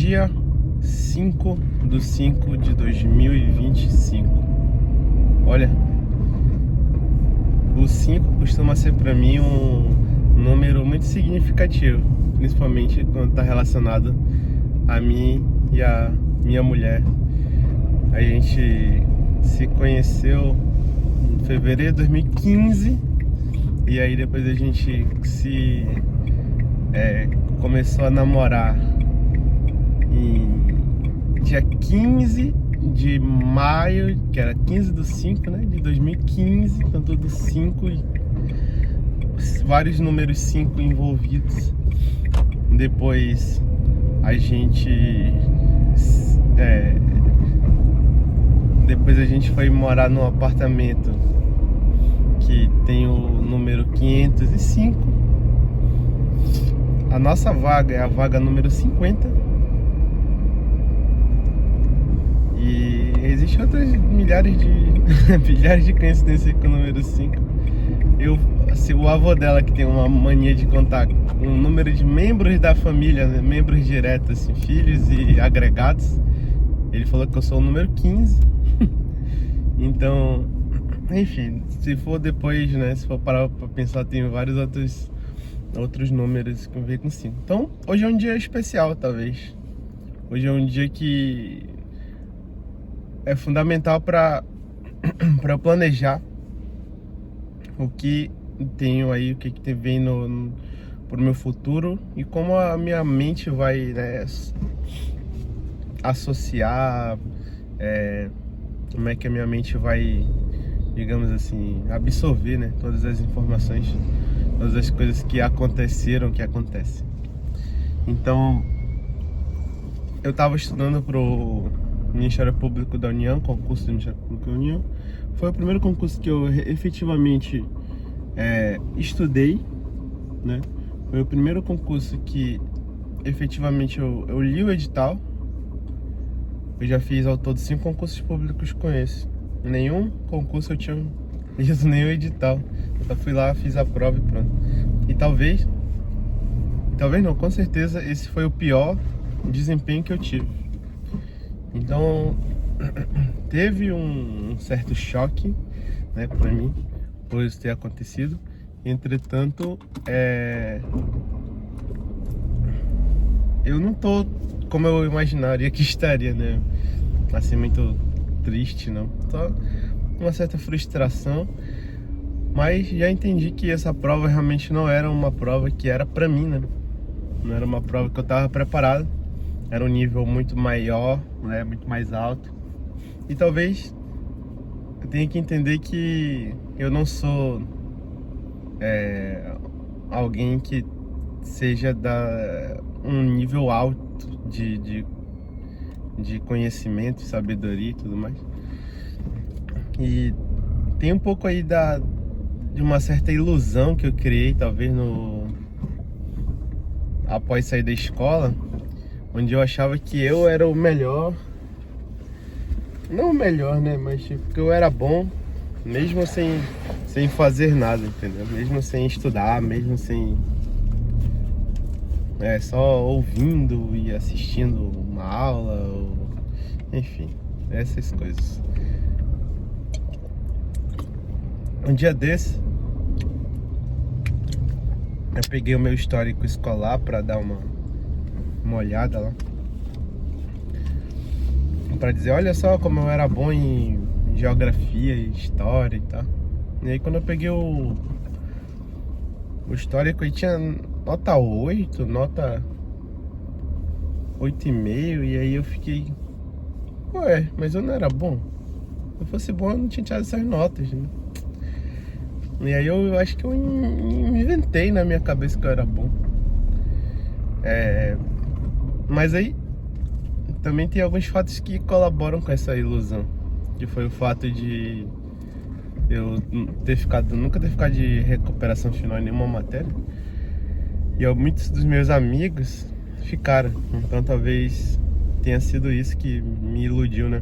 dia 5/5/2025. Olha, o 5 costuma ser para mim um número muito significativo, principalmente quando está relacionado a mim e a minha mulher. A gente se conheceu em fevereiro de 2015 e aí depois a gente começou a namorar em dia 15 de maio, que era 15/5, né, de 2015, então tudo 5 e vários números 5 envolvidos. Depois a gente foi morar num apartamento que tem o número 505. A nossa vaga é a vaga número 50. E existem outras milhares de coincidências com o número 5. O avô dela, que tem uma mania de contar o número de membros da família, né, membros diretos, assim, filhos e agregados, ele falou que eu sou o número 15. Então, enfim, se for depois, né, se for parar pra pensar, tem vários outros números que vêm com 5. Então, hoje é um dia especial, talvez. Hoje é um dia que é fundamental para eu planejar o que tenho aí, o que vem pro meu futuro e como a minha mente vai, né, associar, como é que a minha mente vai, digamos assim, absorver, né, todas as informações, todas as coisas que aconteceram, que acontecem. Então, eu estava estudando pro Ministério Público da União, concurso do Ministério Público da União. Foi o primeiro concurso que eu efetivamente estudei, né? Foi o primeiro concurso que efetivamente eu li o edital. Eu já fiz ao todo 5 concursos públicos com esse. Nenhum concurso eu tinha lido nenhum edital. Eu só fui lá, fiz a prova e pronto. E talvez não, com certeza esse foi o pior desempenho que eu tive. Então, teve um certo choque, né, pra mim, por isso ter acontecido. Entretanto, eu não tô como eu imaginaria que estaria, né, assim, muito triste, não. Só uma certa frustração, mas já entendi que essa prova realmente não era uma prova que era pra mim, né. Não era uma prova que eu tava preparado. Era um nível muito maior, né, muito mais alto. E talvez eu tenha que entender que eu não sou alguém que seja um nível alto de conhecimento, sabedoria e tudo mais. E tem um pouco aí de uma certa ilusão que eu criei, talvez após sair da escola, onde eu achava que eu era o melhor. Não o melhor, né? Mas tipo, que eu era bom, mesmo sem fazer nada, entendeu? Mesmo sem estudar, mesmo sem... só ouvindo e assistindo uma aula, enfim, essas coisas. Um dia desse, eu peguei o meu histórico escolar para dar uma olhada lá, para dizer, olha só como eu era bom em geografia e história e tal. E aí quando eu peguei o histórico, aí tinha nota 8, nota 8,5, e aí eu fiquei, ué, mas eu não era bom? Se eu fosse bom eu não tinha tirado essas notas, né? E aí eu acho que eu inventei na minha cabeça que eu era bom. Mas aí também tem alguns fatos que colaboram com essa ilusão, que foi o fato de eu nunca ter ficado de recuperação final em nenhuma matéria. E muitos dos meus amigos ficaram, então talvez tenha sido isso que me iludiu, né?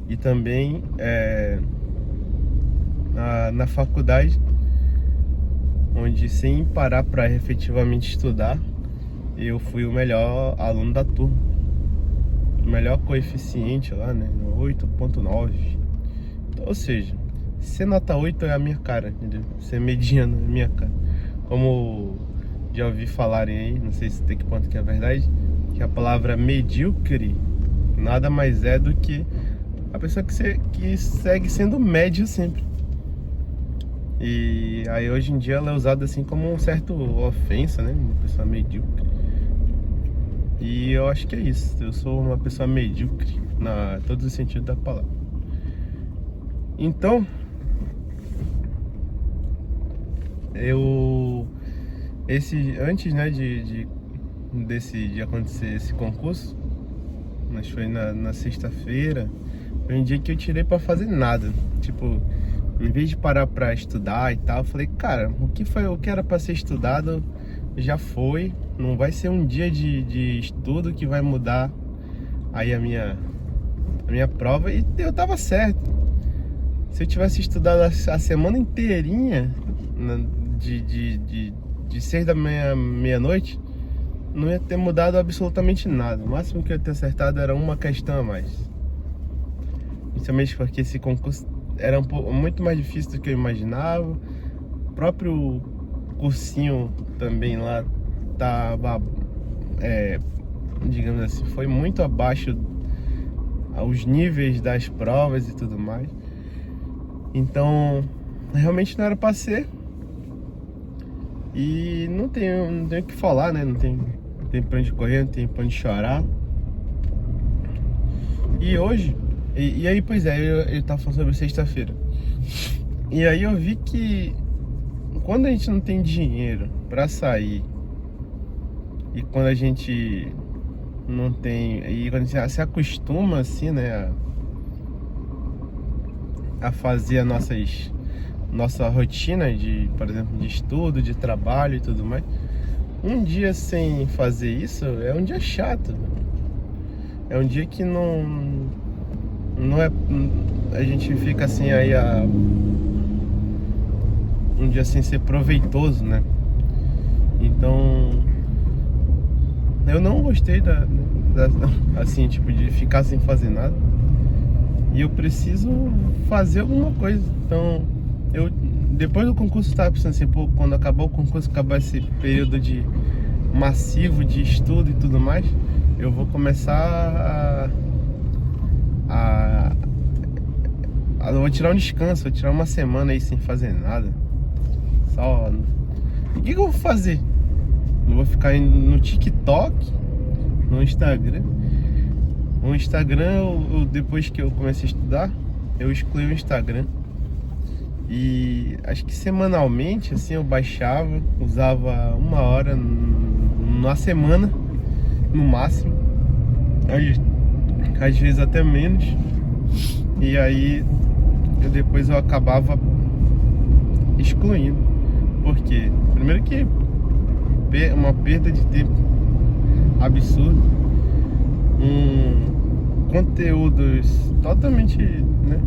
E também na faculdade, onde sem parar para efetivamente estudar, eu fui o melhor aluno da turma. melhor coeficiente lá, né? 8.9. Então, ou seja, ser nota 8 é a minha cara, entendeu? Ser mediano é a minha cara. Como já ouvi falarem aí, não sei se tem que ponto que é verdade, que a palavra medíocre nada mais é do que a pessoa que segue sendo média sempre. E aí hoje em dia ela é usada assim como um certo ofensa, né? Uma pessoa medíocre. E eu acho que é isso. Eu sou uma pessoa medíocre na todos os sentidos da palavra. Então, antes, né, de acontecer esse concurso, mas foi na sexta-feira, foi um dia que eu tirei pra fazer nada. Tipo, em vez de parar pra estudar e tal, eu falei, cara, o que era pra ser estudado já foi. Não vai ser um dia de estudo que vai mudar aí a minha prova. E eu tava certo. Se eu tivesse estudado a semana inteirinha, de 6 da meia-noite, não ia ter mudado absolutamente nada. O máximo que eu ia ter acertado era uma questão a mais. Principalmente porque esse concurso era muito mais difícil do que eu imaginava. O próprio cursinho também lá tava, digamos assim, foi muito abaixo aos níveis das provas e tudo mais. Então, realmente não era pra ser. E não tenho o que falar, né? Não tem pra onde correr, não tem pra onde chorar. E hoje, e aí, pois é, eu tava falando sobre sexta-feira. E aí eu vi que quando a gente não tem dinheiro pra sair, e quando a gente não tem, e quando a gente se acostuma assim, né, a fazer a nossa rotina de, por exemplo, de estudo, de trabalho e tudo mais, um dia sem fazer isso é um dia chato. É um dia que não é, a gente fica assim aí um dia sem ser proveitoso, né? Então eu não gostei assim, tipo, de ficar sem fazer nada. E eu preciso fazer alguma coisa. Então, depois do concurso, eu estava pensando assim, pô, quando acabar o concurso, acabar esse período massivo de estudo e tudo mais, eu vou começar eu vou tirar um descanso, vou tirar uma semana aí sem fazer nada. Só. O que eu vou fazer? Eu vou ficar indo no TikTok, no Instagram. O Instagram, depois que eu comecei a estudar, eu excluí o Instagram. E acho que semanalmente, assim, eu baixava, usava 1 hora na semana, no máximo. Às vezes até menos. E aí, depois eu acabava excluindo. Por quê? Primeiro que uma perda de tempo absurda. Conteúdos totalmente, né,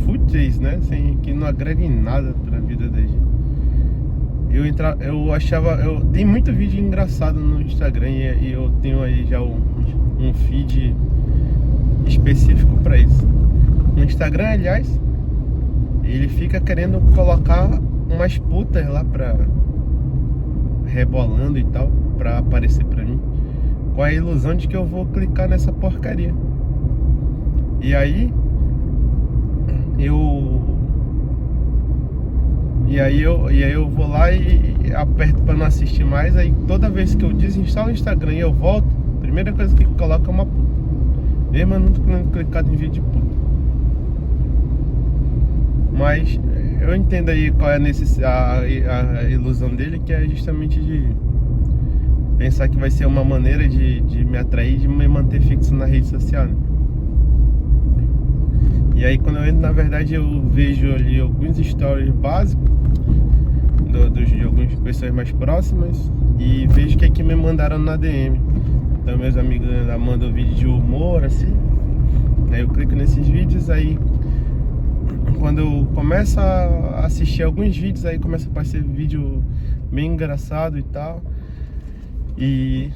fúteis, né, que não agregam em nada pra vida da gente. Eu tem muito vídeo engraçado no Instagram e eu tenho aí já um feed específico pra isso. No Instagram, aliás, ele fica querendo colocar umas putas lá rebolando e tal, pra aparecer pra mim, com a ilusão de que eu vou clicar nessa porcaria. E aí eu vou lá e aperto pra não assistir mais. Aí toda vez que eu desinstalo o Instagram e eu volto, a primeira coisa que coloca é uma puta. Mesmo eu não tô clicado em vídeo de puta. Mas eu entendo aí qual é a ilusão dele, que é justamente de pensar que vai ser uma maneira de me atrair, de me manter fixo na rede social, né? E aí quando eu entro, na verdade, eu vejo ali alguns stories básicos de algumas pessoas mais próximas e vejo que me mandaram na DM. Então meus amigos mandam vídeo de humor, assim. Aí eu clico nesses vídeos, aí quando eu começo a assistir alguns vídeos, aí começa a aparecer vídeo bem engraçado e tal. E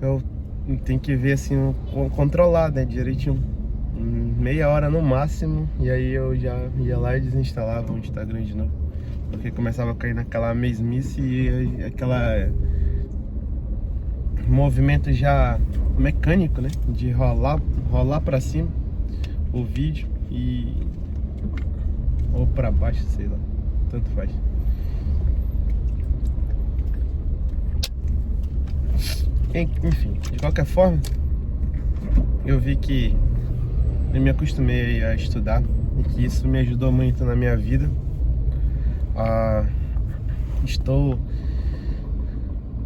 eu tem que ver assim, controlar, né, direitinho. Meia hora no máximo, e aí eu já ia lá e desinstalava o Instagram de novo. Porque começava a cair naquela mesmice e aquela movimento já mecânico, né? De rolar pra cima o vídeo ou pra baixo, sei lá, tanto faz. Enfim, de qualquer forma, eu vi que eu me acostumei a estudar e que isso me ajudou muito na minha vida. Estou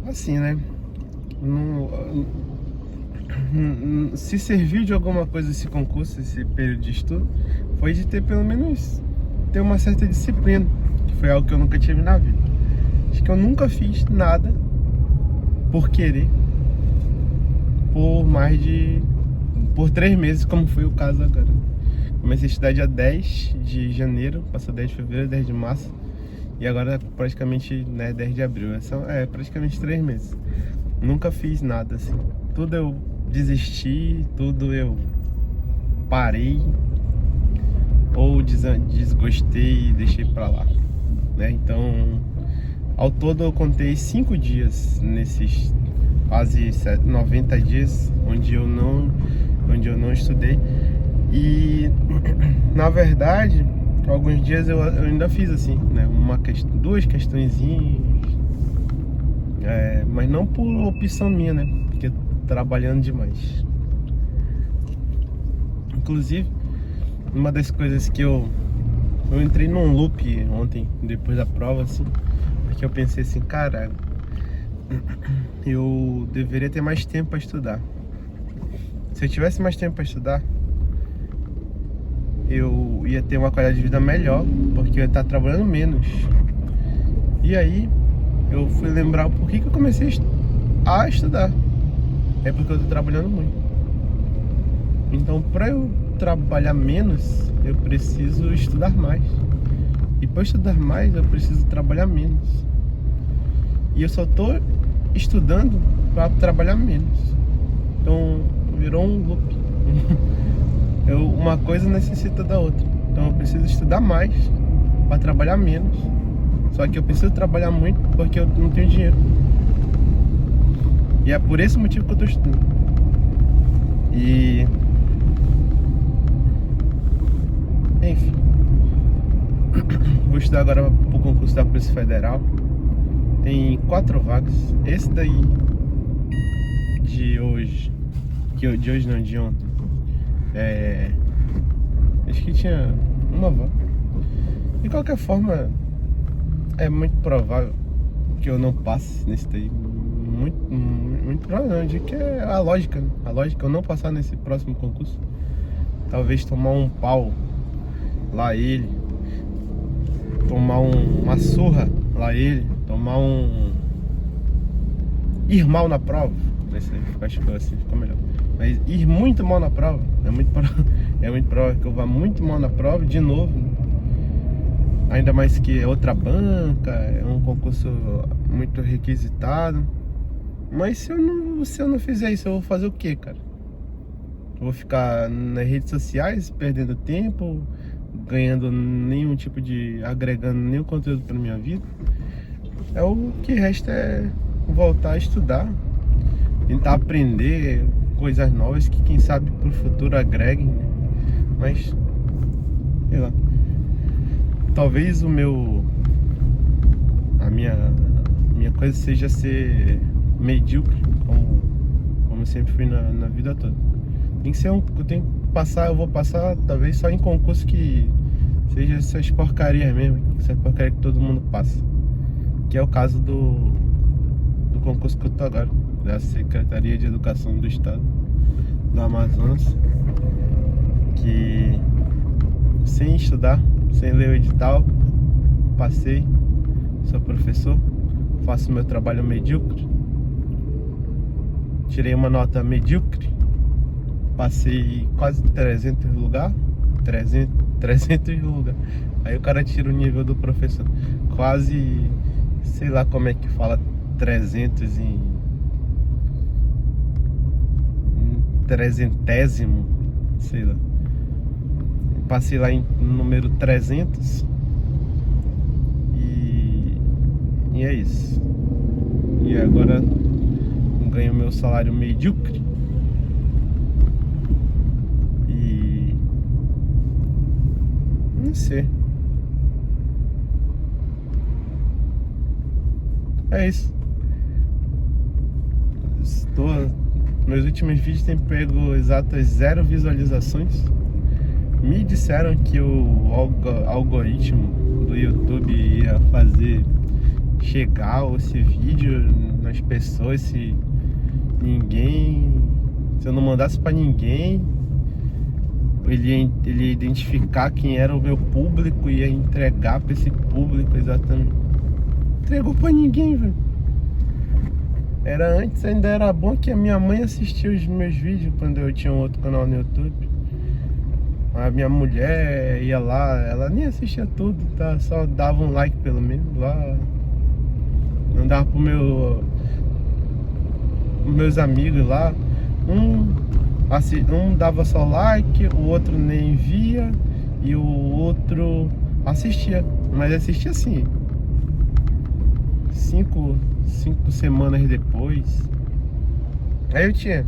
assim, né? Se serviu de alguma coisa esse concurso, esse período de estudo, foi de ter pelo menos ter uma certa disciplina, que foi algo que eu nunca tive na vida. Acho que eu nunca fiz nada por querer por 3 meses, como foi o caso agora. Comecei a estudar dia 10 de janeiro, passou 10 de fevereiro, 10 de março, e agora praticamente, né, 10 de abril. É praticamente 3 meses. Nunca fiz nada assim. Tudo eu desisti, tudo eu parei ou desgostei e deixei pra lá, né? Então, ao todo eu contei 5 dias nesses quase 90 dias onde eu não estudei. E na verdade, alguns dias eu ainda fiz assim, né? Duas questõezinhas, mas não por opção minha, né? Porque trabalhando demais. Inclusive, uma das coisas que eu entrei num loop ontem, depois da prova, assim, porque eu pensei assim, cara, eu deveria ter mais tempo para estudar. Se eu tivesse mais tempo para estudar, eu ia ter uma qualidade de vida melhor, porque eu ia estar trabalhando menos. E aí eu fui lembrar o porquê que eu comecei a estudar. É porque eu tô trabalhando muito. Então, para eu trabalhar menos, eu preciso estudar mais. E para estudar mais, eu preciso trabalhar menos. E eu só tô estudando para trabalhar menos. Então, virou um loop. Uma coisa necessita da outra. Então eu preciso estudar mais para trabalhar menos. Só que eu preciso trabalhar muito porque eu não tenho dinheiro. E é por esse motivo que eu estou estudando. E enfim, vou estudar agora para o concurso da Polícia Federal. Tem 4 vagas. Esse daí de hoje, de hoje não, de ontem, acho que tinha uma vaga. De qualquer forma, é muito provável que eu não passe nesse daí. Muito provável, não, de que é a lógica, né? A lógica é eu não passar nesse próximo concurso. Talvez tomar um pau lá ele, tomar uma surra lá ele, ir mal na prova. Acho que assim ficou melhor. Mas ir muito mal na prova, é muito provável que eu vá muito mal na prova de novo, né? Ainda mais que é outra banca, é um concurso muito requisitado. Mas se eu não fizer isso, eu vou fazer o quê, cara? Eu vou ficar nas redes sociais perdendo tempo, agregando nenhum conteúdo para minha vida. O que resta é voltar a estudar, tentar aprender coisas novas que quem sabe pro futuro agreguem, né? Mas, sei lá, talvez a minha coisa seja ser medíocre, como eu sempre fui na vida toda. Tem que ser eu vou passar talvez só em concurso que seja essas porcarias mesmo, essas porcarias que todo mundo passa. Que é o caso do concurso que eu tô agora, da Secretaria de Educação do Estado do Amazonas, que sem estudar, sem ler o edital, passei, sou professor, faço meu trabalho medíocre, tirei uma nota medíocre, passei quase 300 lugares, aí o cara tira o nível do professor, quase, sei lá como é que fala 300 300º, sei lá. Passei lá em número 300 e é isso. E agora ganho meu salário medíocre e não sei. É isso. Meus últimos vídeos têm pego exatas 0 visualizações. Me disseram que o algoritmo do YouTube ia fazer chegar esse vídeo nas pessoas se eu não mandasse pra ninguém, ele ia identificar quem era o meu público e ia entregar pra esse público exatamente. Entregou pra ninguém, velho. Antes ainda era bom que a minha mãe assistia os meus vídeos quando eu tinha um outro canal no YouTube. A minha mulher ia lá, ela nem assistia tudo, tá? Só dava um like pelo menos lá. Não dava pro meus amigos lá. Um dava só like, o outro nem via e o outro assistia. Mas assistia assim. 5 semanas depois. Aí eu tinha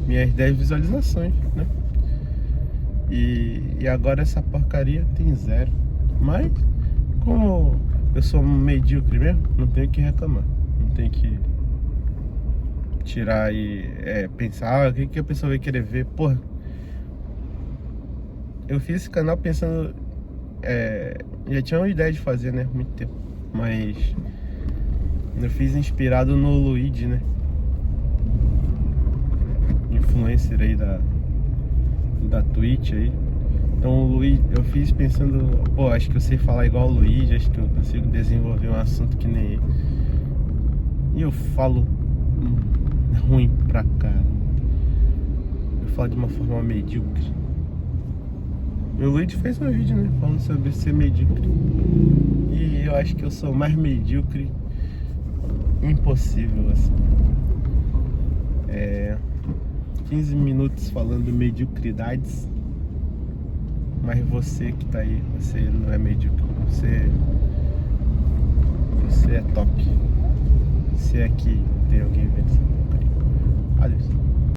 minhas 10 visualizações, né? E agora essa porcaria tem 0. Mas como eu sou medíocre mesmo, não tenho que reclamar. Não tenho que tirar e pensar o que a pessoa vai querer ver. Porra, eu fiz esse canal pensando, já tinha uma ideia de fazer, né, muito tempo. Mas eu fiz inspirado no Luigi, né, influencer aí da Twitch aí. Então o Luigi, eu fiz pensando, pô, acho que eu sei falar igual o Luigi, acho que eu consigo desenvolver um assunto que nem ele. E eu falo ruim pra caramba. Eu falo de uma forma medíocre. O Luigi fez um vídeo, né, falando sobre ser medíocre. E eu acho que eu sou mais medíocre impossível, assim. 15 minutos falando mediocridades. Mas você que tá aí, você não é medíocre. Você é top. Se é que tem alguém vendo essa porcaria. Adeus.